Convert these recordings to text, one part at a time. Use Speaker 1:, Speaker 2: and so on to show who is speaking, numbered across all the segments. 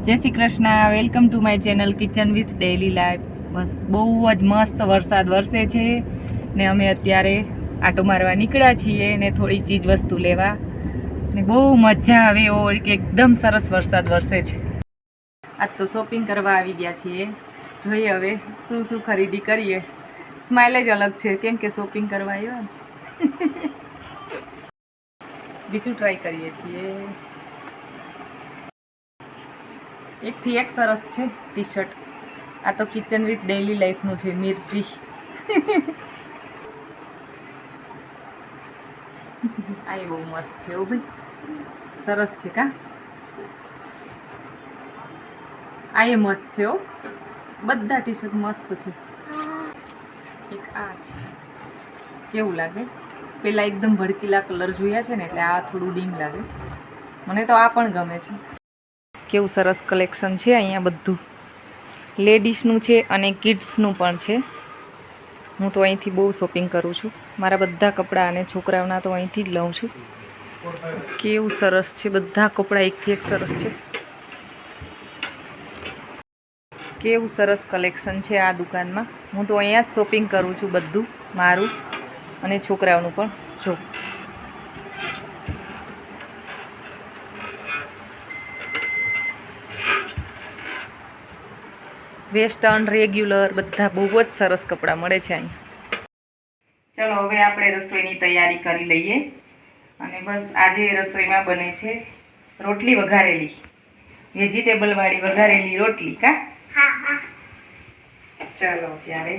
Speaker 1: જય Shri Krishna, welcome to my channel kitchen with daily life. બસ બહુ જ મસ્ત વરસાદ વરસે છે ને અમે અત્યારે આટો મારવા નીકળ્યા છીએ ને થોડી ચીજ વસ્તુ લેવા ને બહુ મજા આવે એવો એકદમ સરસ વરસાદ વરસે છે. આજ તો શોપિંગ કરવા આવી ગયા છીએ. જોઈએ હવે શું શું ખરીદી કરીએ. સ્માઇલ જ અલગ છે કેમ કે શોપિંગ કરવા આવ્યા ને. બીજું ટ્રાય કરીએ છીએ. એકથી એક સરસ છે ટી શર્ટ. આ તો કિચન વિથ ડેઈલી લાઈફનું છે, મિર્ચી. આ એ બહુ મસ્ત છે ઓ ભાઈ, સરસ છે કા. આ એ મસ્ત છે હો, બધા ટી શર્ટ મસ્ત છે. એક આ છે, કેવું લાગે? પેલા એકદમ ભડકીલા કલર જોયા છે ને એટલે આ થોડું ડીમ લાગે. મને તો આ પણ ગમે છે. કેવું સરસ કલેક્શન છે અહીંયા. બધું લેડીઝનું છે અને કિડ્સનું પણ છે. હું તો અહીંથી બહુ શોપિંગ કરું છું. મારા બધા કપડાં અને છોકરાઓના તો અહીંથી જ લઉં છું. કેવું સરસ છે, બધા કપડાં એકથી એક સરસ છે. કેવું સરસ કલેક્શન છે આ દુકાનમાં. હું તો અહીંયા જ શોપિંગ કરું છું, બધું મારું અને છોકરાઓનું પણ. જો વેસ્ટર્ન, રેગ્યુલર બધા બહુ જ સરસ કપડાં મળે છે અહીંયા. ચલો હવે આપણે રસોઈની તૈયારી કરી લઈએ. અને બસ આજે રસોઈમાં બને છે રોટલી વઘારેલી, વેજીટેબલ વાળી વઘારેલી રોટલી કા. ચલો ત્યારે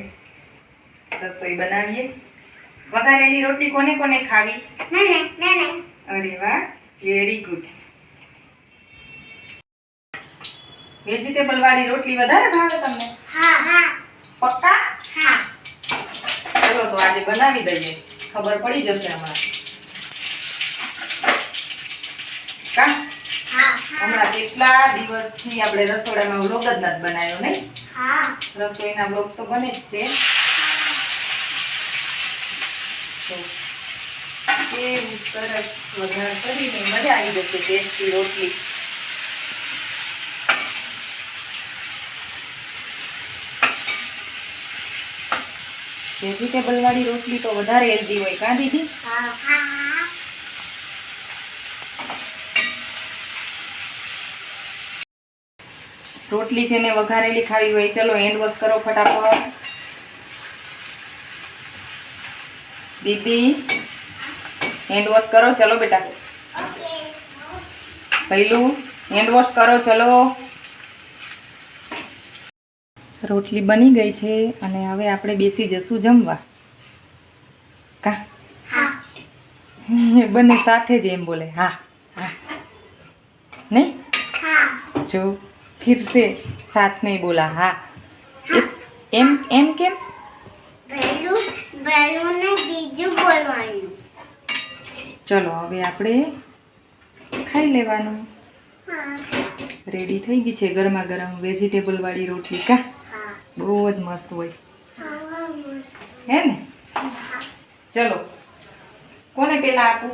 Speaker 1: રસોઈ બનાવીએ. વઘારેલી રોટલી કોને કોને ખાવી? અરે વાહ, વેરી ગુડ. વેજીટેબલ વાળી રોટલી વધારે ભાવે તમને? પક્કા? ચલો તો આજે બનાવી દઈએ, ખબર પડી જશે હમણાં કા. હમણાં કેટલા દિવસથી આપણે રસોડામાં વ્લોગ જ નથી બનાવ્યો નહીં? રસોઈના વ્લોગ તો બને જ છે. કેવું સરસ વઘાર કરીને મજા આવી જશે. ટેસ્ટી રોટલી. વેજીટેબલ વાળી રોટલી તો વધારે હેલ્ધી હોય કા દીદી? રોટલી છે ને વઘારેલી ખાવી હોય, ચલો હેન્ડ વોશ કરો ફટાફટ. દીદી હેન્ડ વોશ કરો, ચલો બેટા. પહેલું હેન્ડ વોશ કરો, ચલો. રોટલી બની ગઈ છે અને હવે આપણે બેસી જશું જમવા કા. બંને સાથે જ એમ બોલે હા હા નહીં? જો फिर से साथ में बोला हाँ. इस एम एम केम? ચલો હવે આપણે ખાઈ લેવાનું. રેડી થઈ ગઈ છે ગરમા ગરમ વેજીટેબલ વાળી રોટલી કા. બહુ જ મસ્ત હોય હે ને? ચલો કોને પેલા આપું?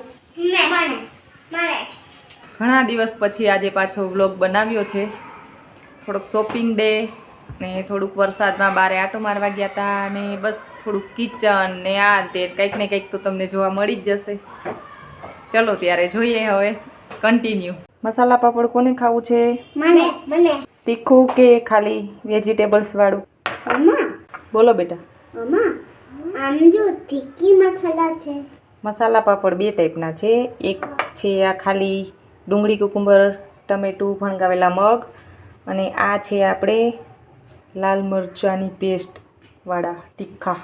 Speaker 1: ઘણા દિવસ પછી આજે પાછો વ્લોગ બનાવ્યો છે. થોડુંક શોપિંગ ડે ને થોડુંક વરસાદમાં બારે આટો મારવા ગયા હતા અને બસ થોડુંક કિચન ને આ તે કંઈક ને કંઈક તો તમને જોવા મળી જ જશે. ચલો ત્યારે જોઈએ હવે કન્ટિન્યુ. મસાલા પાપડ કોને ખાવું છે? મને. તીખું કે ખાલી વેજીટેબલ્સ વાળું? બોલો બેટા.
Speaker 2: આમ જો તીખી મસાલા છે.
Speaker 1: મસાલા પાપડ બે ટાઈપના છે. એક છે આ ખાલી ડુંગળી, કુકુંબર, ટમેટું, ફણગાવેલા મગ, અને આ છે આપણે લાલ મરચાંની પેસ્ટ વાળા તીખા.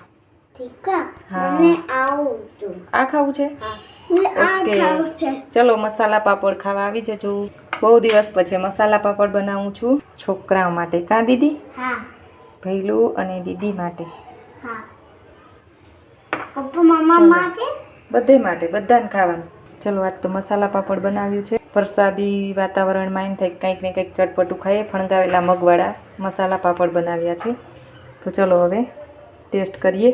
Speaker 2: મને
Speaker 1: આ ખાવું છે? ઓકે ચલો મસાલા પાપડ ખાવા આવી જજો. બહુ દિવસ પછી મસાલા પાપડ બનાવું છું છોકરાઓ માટે કા દીદી? ભૈલું અને દીદી માટે. બધે માટે, બધાને ખાવાનું. ચલો આજ તો મસાલા પાપડ બનાવ્યું છે. વરસાદી વાતાવરણમાં એમ થાય કંઈક ને કંઈક ચટપટું ખાઈએ. ફણગાવેલા મગવાળા મસાલા પાપડ બનાવ્યા છે. તો ચલો હવે ટેસ્ટ કરીએ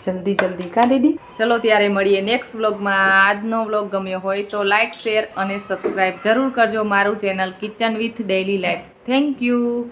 Speaker 1: જલ્દી કા દીદી? ચલો ત્યારે મળીએ નેક્સ્ટ વ્લોગમાં. આજનો વ્લોગ ગમ્યો હોય તો લાઈક, શેર અને સબસ્ક્રાઈબ જરૂર કરજો મારું channel kitchen with daily life. Thank you.